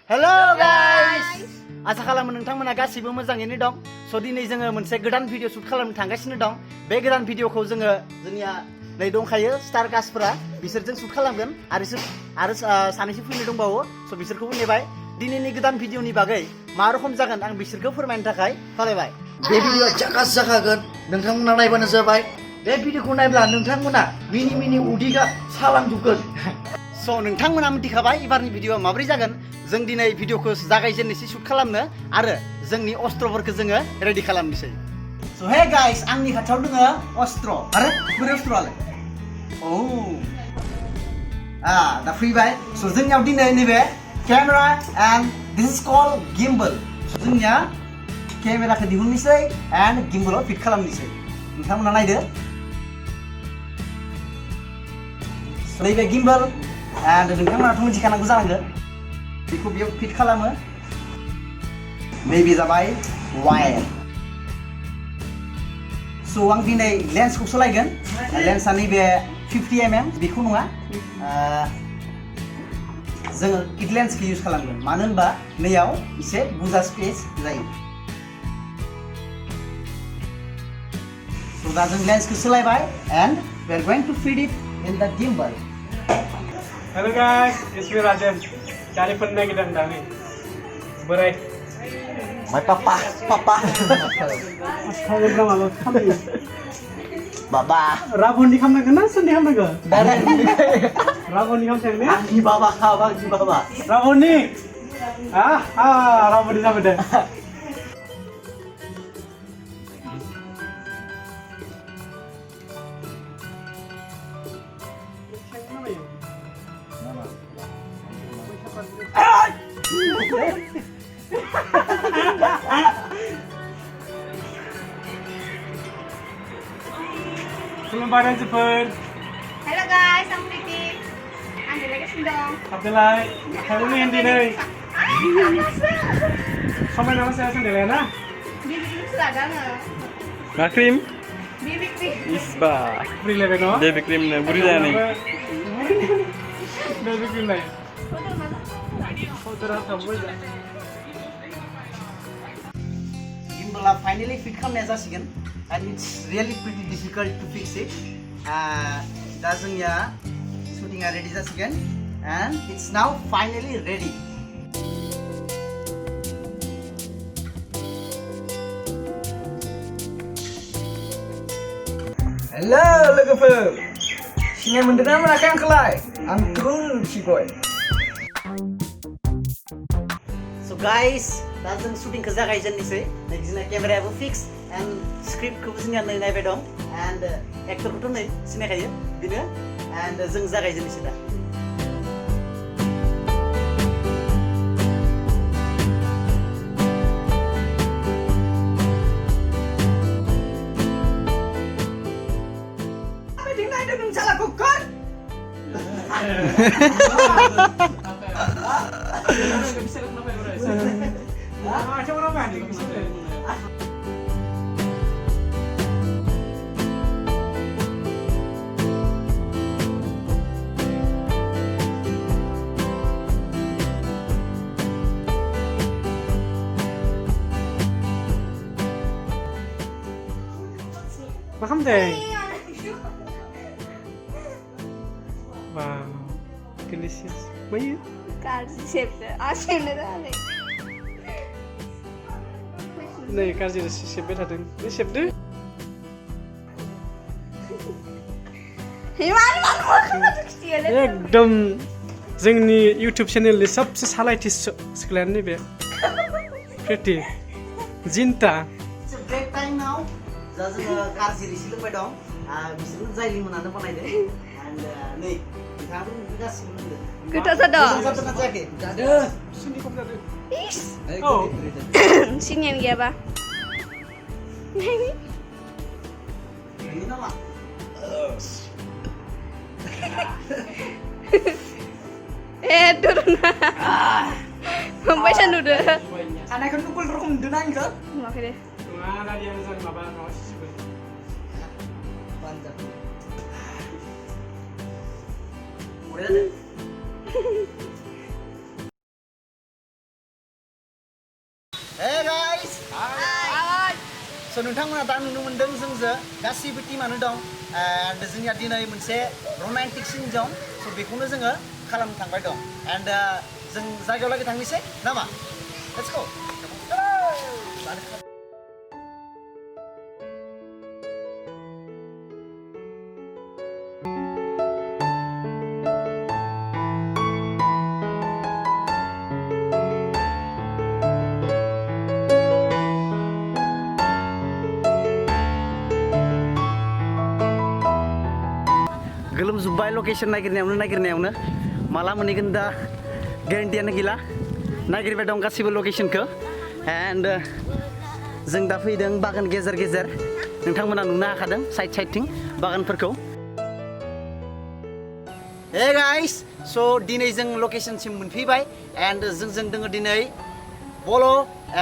Hello guys! आसा खालामो नोंथांमोना गासिबो मोजाङैनो दं। स' दिनै जोङो मोनसे गोदान भिडिअ शुट खालामनो थांगासिनो दं। बे गोदान भिडिअखौ जोङो जोंनिया नै दंखायो स्टार कास्टफोरा बिसोरजों शुट खालामगोन आरो सानैसो फैनो दंबावो। स' बिसोरखौबो नेबाय। दिनैनि गोदान भिडिअनि बागै मा रखम जागोन आं बिसोरखौ फोरमायनो थाखाय खावलायबाय। बे भिडिअआ जाकास जाखागोन। नोंथांमोना नायबानो जाबाय। बे भिडिअखौ नायब्ला नोंथांमोना मिनि उदैगा सालांजोबगोन। स' नोंथांमोना मिथिखाबाय एबारनि भिडिअआ माबोरै जागोन। जों दिनै भिडिअखौ जागायजेननोसै शुट खालामनो आरो जोंनि अस्त्रफोरखौ जोङो रेडि खालामनोसै। स' हे गाइस आंनि खाथियाव दङ अस्त्र। आरो बोरै अस्त्रआलाय? दा फैबाय। स' जोंनियाव दिनै नैबे camera and this is called gimbal. जोंनिया केमेराखौ दिहुननोसै एन्ड गिम्बलाव फिट खालामनोसै। नोंथांमोना नायदो। नैबे गिम्बल एन्ड नोंथांमोनाथ' मिथिखानांगौ जानांगौ। बेखौ बेयाव फिट खालामो। नैबे जाबाय वायर। स' आं दिनै लेन्सखौ सालायगोन। लेन्सआ नैबे 50mm बेखौ नङा। जोङो किट लेन्सखौ इउज खालामगोन। मानो होनबा नैयाव एसे बुरजा स्पेस जायो। स' दा जों लेन्सखौ सोलायबाय and we are going to fit it in the gimbal. Hello guys, it's me Rajan. Cari penang dan dami. Berai. My papa. Asalnya berapa malu? Baba. Rabon di kamar kena, sendi kamar ke? Dari. Rabon di kamar ni? Di baba, di baba. Rabon ni. Rabon di sana deh. Kelombaran cepat. Hello guys, I'm Priti. Anda lagi sendong. Abdullah, hari ni Andy nih. Sama nama saya Sandelena. Bibi seragam. Makrim, Bibi. isba, Beri level no. baby cream ne, buri jani. Baby cream nih. Foto rasa boleh. Gimbal finally fit खालामनाया जासिगोन and it's really pretty difficult to fix it. दा जोंनिया shooting-आ ready जासिगोन and it's now finally ready. Hello logoफोर सिनाय मोनदोंना मोनाखै आंखौलाय आं ट्रुल सिबय So guys, दा जों shooting-खौ जागायजेननोसै। नै जोंना केमेरायाबो फिक्स and script-खौबो जोंनिया नै नायबाय दं and actor-खौथ' नै सिनायखायो बेनो and जों जागायजेननोसै दा। Coba apa ni? Paham deh. Wow, delicious. Bayu. Karşı şefte. Aşkım ne daha ne? Nih kasih siapa tadi? Ini siapa deh? Himan bakın istiyorlar. एकदम जोंनि YouTube चेनेलनि सबसे सालायथि सिख्लायानो नैबे प्रिति Zinta. It's a break time now. दा जोङो कारजि रोसि लोंबाय दं। बिसोरनो जाय लिमोनानो बानायदों and नै नोंथाङाबो गासिबो लोंदों। Kita sedang. मोजां जादोंना जायाखै? जादों Sini kau berada. Is. Oh. Sini yang dia apa? Ini. Ini nama. Turun. Membaca dulu. anak kan tukul rokum denang ke Makanya. Mana dia nazar baba kau sih? Panjang. Udah. स' नोंथांमोना दा नुनो मोन्दों जोंजों गासिबो टीमानो दं एन्ड जोंनिया दिनै मोनसे रमान्टिक सिन दं स' बेखौनो जोङो खालामनो थांबाय दं एन्ड जों जायगायाव लागै थांनोसै नामा लेट्स गो गोलोमजोब्बाय लकेसन नागिरनायावनो माला मोनहैगोन दा गेरेन्टियानो गैला नागिरबाय दं गासिबो लकेसनखौ एन्ड जों दा फैदों बागान गेजेर नोंथांमोना नुनो हाखादों साइडथिं बागानफोरखौ हे गाइस स' दिनै जों लकेसनसिम मोनफैबाय एन्ड जोंजों दङ दिनै बल'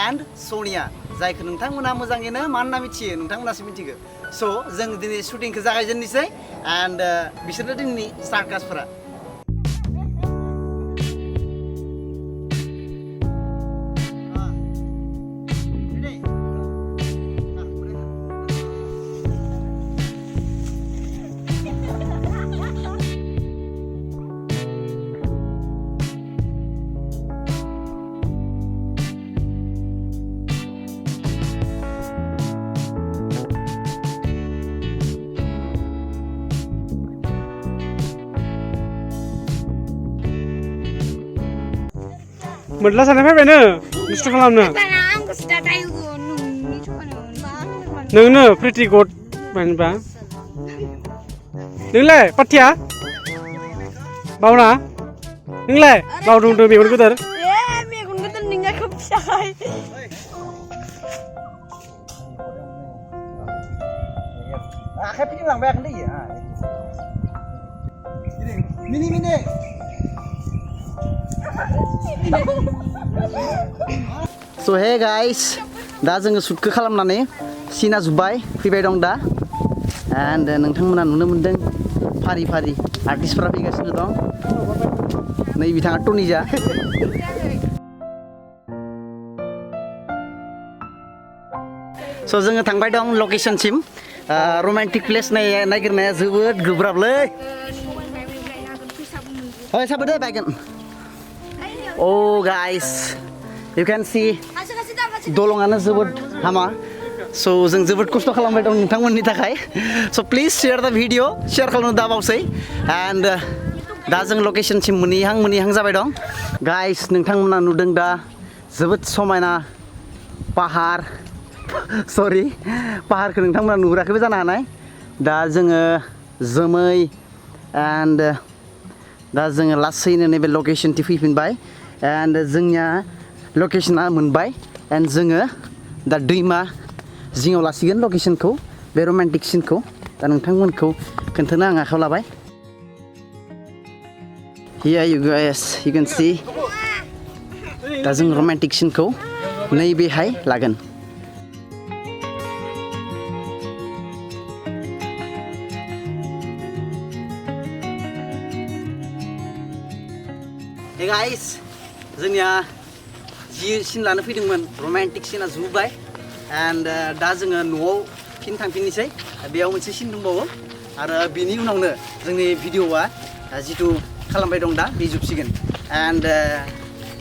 एन्ड सनिया जायखौ नोंथांमोना मोजाङैनो मा होनना मिथियो नोंथांमोनासो मिथिगौ स' जों दिनै शुटिंखौ जागायजेननोसै एन्ड बिसोरनो दिनैनि सार्कासफोरा मोनला सानाय फैबायनो नस्थ' खालामनो Karena aku sudah tahu nunggu cuma नोंनो प्रिटि गड मानबा नोंलाय पाथिया बावना नोंलाय बावदों मेगन गोदोर megun kita ninggal kepisah. आखाइ फिदिंलांबाय आखाइ दैयो मिनि स' हे गाइस दा जोङो शुटखौ खालामनानै सिना जोब्बाय फैबाय दं दा एन्ड नोंथांमोना नुनो मोन्दों फारि आर्टिस्टफोरा फैगासिनो दं नै बिथाङा टनिजा स' जोङो थांबाय दं लकेसनसिम रमान्टिक प्लेस नागिरनाया जोबोद गोब्राबलै ओइ साबोदो बायगोन Oh guys, you can see dolongaनो जोबोद हामा so जों जोबोद खस्थ' खालामबाय दं नोंथांमोननि थाखाय so please share the video share खालामनो दाबावसै and दा जों लकेसनसिम मोनहैहां जाबाय दं guys नोंथांमोना नुदों दा जोबोद समायना पाहार sorry पाहारखौ नोंथांमोना नुहुराखैबो जानो हानाय दा जोङो जोमै and दा जोङो लासैनो नैबे लकेसनथिं फैफिनबाय एन्ड जोंनिया लकेसना मोनबाय एन्ड जोङो दा दैमा जिङाव लासिगोन लकेसनखौ बे रमान्टिक सिनखौ दा नोंथांमोनखौ खोन्थानो आं आखायाव लाबाय Here you guys you can see दा जों रमान्टिक सिनखौ नैबेहाय लागोन Hey guys, जोंनिया जि सिन लानो फैदोंमोन रमान्टिक सिना जोबबाय एन्ड दा जोङो न'आव फिन थांफिननोसै बेयाव मोनसे सिन दंबावो आरो बिनि उनावनो जोंनि भिडिअआ जिथु खालामबाय दं दा बे जोबसिगोन एन्ड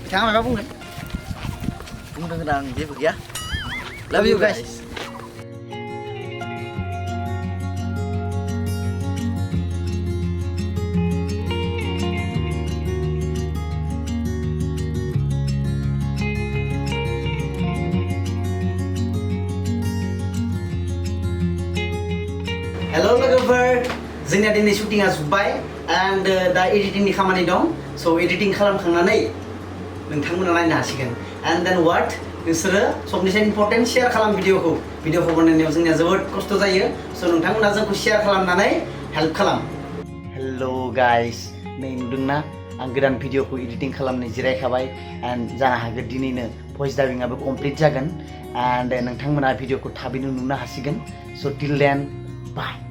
बिथाङा माबा बुंगोन आं जेबो गैया Love you guys Hello lover, जोंनिया दिनै शुटिंआ जोब्बाय एन्ड दा एडिटिंनि खामानि दं स' एडिटिं खालामखांनानै नोंथांमोना नायनो हासिगोन एन्ड देन वाट नोंसोरो सबनिफ्राय इम्पर्टेन्ट शेयार खालाम भिडिअखौ बानायनायाव जोंनिया जोबोद खस्थ' जायो स' नोंथांमोना जोंखौ शेयार खालामनानै हेल्प खालाम हेलौ गाइस नै नुदोंना आं गोदान भिडिअखौ एडिटिं खालामनो जिरायखाबाय एन्ड जानो हागौ दिनैनो भइस डाबिंआबो कमप्लिट जागोन एन्ड नोंथांमोना भिडिअखौ थाबैनो नुनो हासिगोन स' टिल देन बाय